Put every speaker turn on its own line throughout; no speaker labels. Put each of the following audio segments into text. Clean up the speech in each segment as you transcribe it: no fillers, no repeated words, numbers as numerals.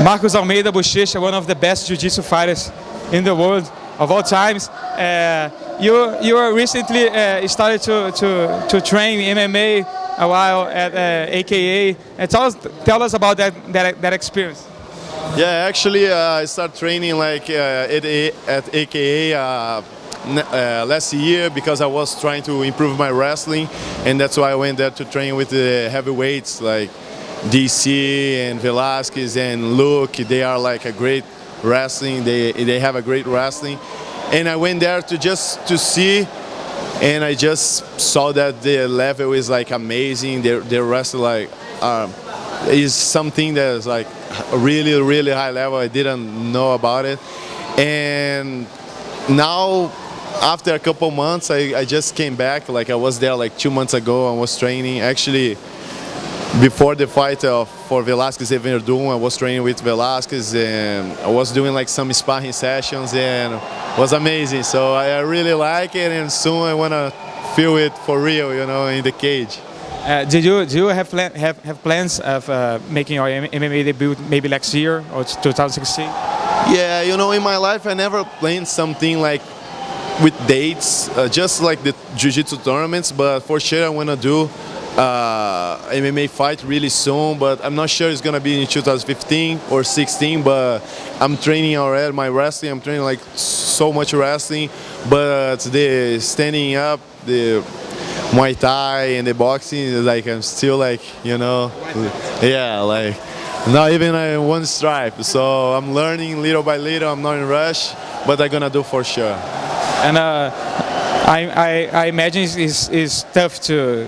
Marcus Almeida Buchecha, one of the best jiu-jitsu fighters in the world of all times. You recently started to train MMA a while at AKA. Tell us about that experience.
Yeah, actually, I started training like at AKA last year because I was trying to improve my wrestling, and that's why I went there to train with the heavyweights like DC and Velasquez and Luke. They are like a great wrestling. They have a great wrestling, and I went there to see, and I just saw that the level is like amazing. They wrestle like is something that is like a really high level. I didn't know about it, and now after a couple months I just came back. Like I was there like 2 months ago. I was training actually before the fight for Velasquez and Werdum. I was training with Velasquez and I was doing like some sparring sessions, and it was amazing. So I really like it, and soon I want to feel it for real, you know, in the cage.
Do you have plans of making your MMA debut maybe next year or 2016?
Yeah, you know, in my life I never planned something like with dates, just like the jiu-jitsu tournaments, but for sure I want to do MMA fight really soon, but I'm not sure it's gonna be in 2015 or 16. But I'm training already my wrestling. I'm training like so much wrestling, but the standing up, the Muay Thai and the boxing, like I'm still like, you know, yeah, like not even one stripe. So I'm learning little by little. I'm not in rush, but I'm gonna do for sure.
And I imagine it's tough to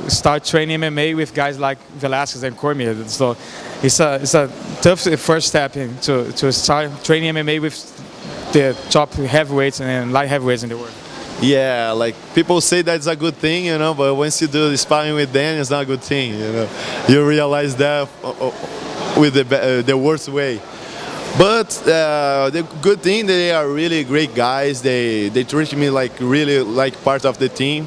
start training MMA with guys like Velasquez and Cormier. So it's a tough first step to start training MMA with the top heavyweights and light heavyweights in the world.
Yeah, like people say that's a good thing, you know, but once you do the sparring with them, it's not a good thing, you know. You realize that with the worst way. But the good thing, they are really great guys. They treat me like really like part of the team.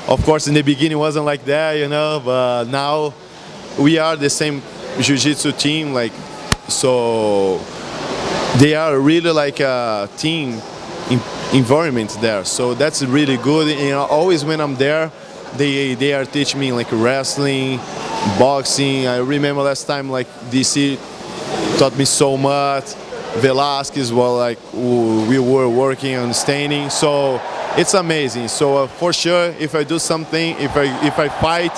Of course, in the beginning it wasn't like that, you know, but now we are the same jiu-jitsu team, like, so they are really like a team environment there. So that's really good. And always when I'm there, they are teaching me like wrestling, boxing. I remember last time like DC taught me so much. Velasquez, well, like we were working on standing, so it's amazing. So for sure, if I do something, if I fight,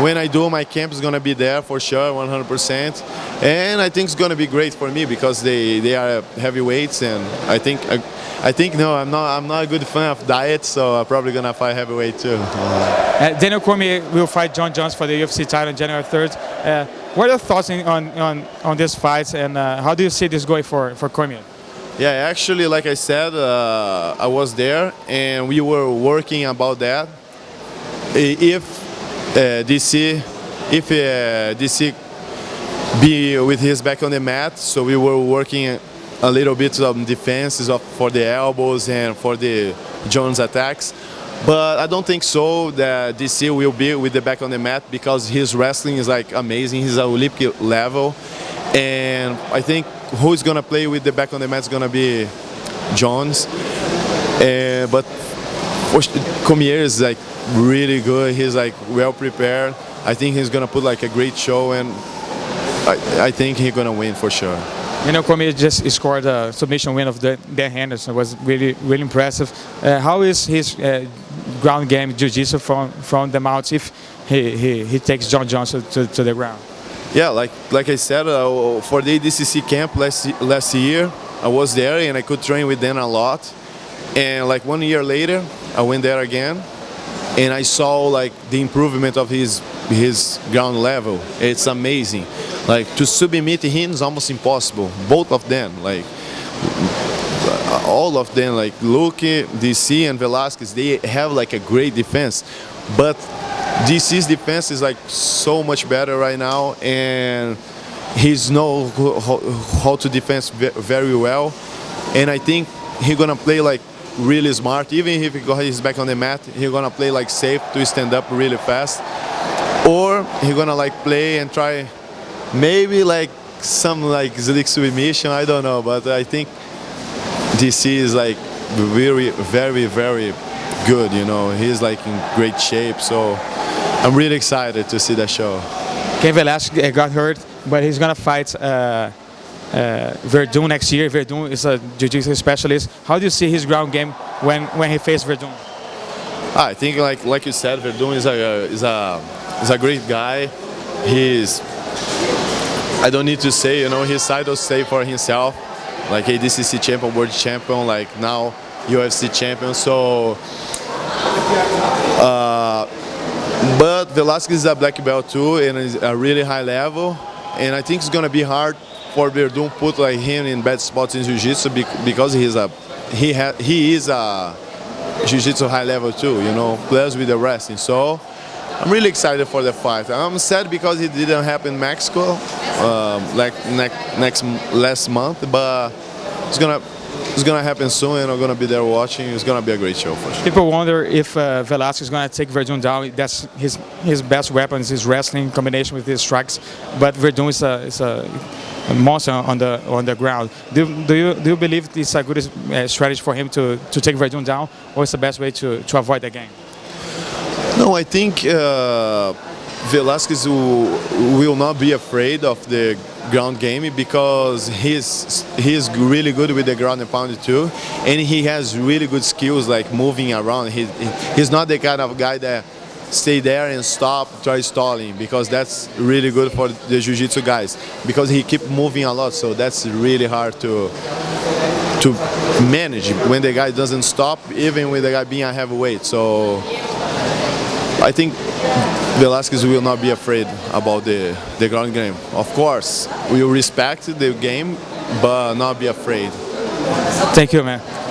when I do, my camp is gonna be there for sure, 100%. And I think it's gonna be great for me because they are heavyweights, and I think no, I'm not a good fan of diet, so I'm probably gonna fight heavyweight too.
Daniel Cormier will fight John Jones for the UFC title on January 3rd. What are your thoughts on this fight, and how do you see this going for Cormier?
Yeah, actually, like I said, I was there and we were working about that. If DC be with his back on the mat, so we were working a little bit on defenses for the elbows and for the Jones attacks. But I don't think so that DC will be with the back on the mat because his wrestling is like amazing. He's at Olympic level, and I think who's gonna play with the back on the mat is gonna be Jones. But Cormier is like really good. He's like well prepared. I think he's gonna put like a great show, and I think he's gonna win for sure.
You know, Cormier just scored a submission win of Dan Henderson. It was really impressive. How is his ground game jiu-jitsu from the mount if he takes John Johnson to the ground?
Yeah, like I said, for the ADCC camp last year, I was there and I could train with Dan a lot. And like 1 year later, I went there again, and I saw like the improvement of his ground level. It's amazing. Like to submit him is almost impossible. Both of them, like all of them, like Luke, DC, and Velasquez, they have like a great defense. But DC's defense is like so much better right now, and he's know how to defend very well. And I think he's gonna play like really smart. Even if he got his back on the mat, he's gonna play like safe to stand up really fast. Or he's gonna like play and try maybe like some like slick submission, I don't know, but I think DC is like very, very, very good. You know, he's like in great shape, so I'm really excited to see that show.
Cain Velasquez got hurt, but he's gonna fight Werdum next year. Werdum is a jiu-jitsu specialist. How do you see his ground game when he faces Werdum?
I think like you said, Werdum is a great guy. I don't need to say, you know, his title say for himself, like ADCC champion, world champion, like now UFC champion. So, but Velasquez is a black belt too, and is a really high level. And I think it's gonna be hard for Werdum put like him in bad spots in jiu-jitsu because he is a jiu-jitsu high level too, you know, plus with the wrestling. So I'm really excited for the fight. I'm sad because it didn't happen in Mexico last month, but it's gonna happen soon, and I'm gonna be there watching. It's gonna be a great show for sure.
People wonder if Velasquez is gonna take Werdum down. That's his best weapon is his wrestling combination with his strikes. But Werdum is a monster on the ground. Do you believe it's a good strategy for him to take Werdum down, or it's the best way to avoid the game?
No, I think Velasquez will not be afraid of the ground game because he's really good with the ground and pound too, and he has really good skills like moving around. He's not the kind of guy that stay there and try stalling, because that's really good for the jiu-jitsu guys because he keep moving a lot, so that's really hard to manage when the guy doesn't stop, even with the guy being a heavyweight. So I think Velasquez will not be afraid about the ground game. Of course, we will respect the game, but not be afraid.
Thank you, man.